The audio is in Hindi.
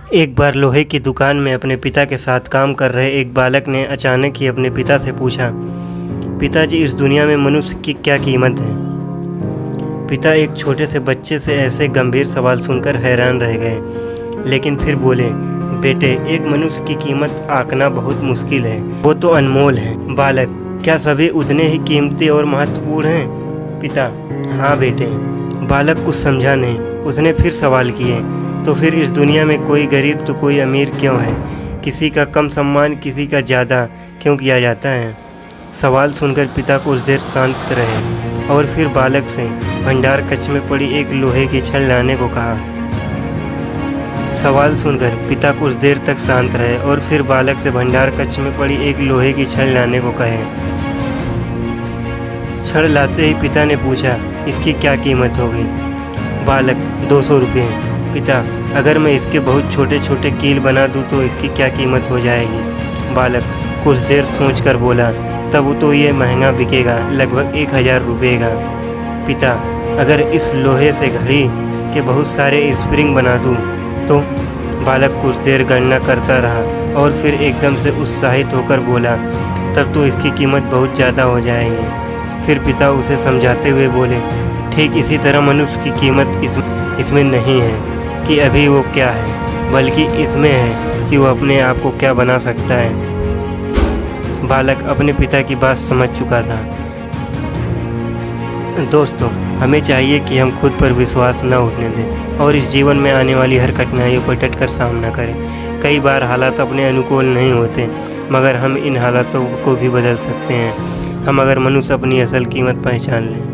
एक बार लोहे की दुकान में अपने पिता के साथ काम कर रहे एक बालक ने अचानक ही अपने पिता से पूछा, पिताजी, इस दुनिया में मनुष्य की क्या कीमत है? पिता एक छोटे से बच्चे से ऐसे गंभीर सवाल सुनकर हैरान रह गए, लेकिन फिर बोले, बेटे, एक मनुष्य की कीमत आंकना बहुत मुश्किल है, वो तो अनमोल है। बालक, क्या सभी उतने ही कीमती और महत्वपूर्ण हैं? पिता, हाँ बेटे। बालक कुछ समझा नहीं। उसने फिर सवाल किए, तो फिर इस दुनिया में कोई गरीब तो कोई अमीर क्यों है? किसी का कम सम्मान किसी का ज़्यादा क्यों किया जाता है? सवाल सुनकर पिता कुछ देर शांत रहे और फिर बालक से भंडार कक्ष में पड़ी एक लोहे की छड़ लाने को कहा। सवाल सुनकर पिता कुछ देर तक शांत रहे और फिर बालक से भंडार कक्ष में पड़ी एक लोहे की छड़ लाने को कहे। छड़ लाते ही पिता ने पूछा, इसकी क्या कीमत होगी? बालक, 200 रुपये। पिता, अगर मैं इसके बहुत छोटे छोटे कील बना दूं तो इसकी क्या कीमत हो जाएगी? बालक कुछ देर सोचकर बोला, तब तो ये महंगा बिकेगा, लगभग 1000 रुपये का। पिता, अगर इस लोहे से घड़ी के बहुत सारे स्प्रिंग बना दूं तो? बालक कुछ देर गणना करता रहा और फिर एकदम से उत्साहित होकर बोला, तब तो इसकी कीमत बहुत ज़्यादा हो जाएगी। फिर पिता उसे समझाते हुए बोले, ठीक इसी तरह मनुष्य की कीमत इसमें नहीं है कि अभी वो क्या है, बल्कि इसमें है कि वो अपने आप को क्या बना सकता है। बालक अपने पिता की बात समझ चुका था। दोस्तों, हमें चाहिए कि हम खुद पर विश्वास न उठने दें और इस जीवन में आने वाली हर कठिनाइयों पर डटकर सामना करें। कई बार हालात अपने अनुकूल नहीं होते, मगर हम इन हालातों को भी बदल सकते हैं, हम अगर मनुष्य अपनी असल कीमत पहचान लें।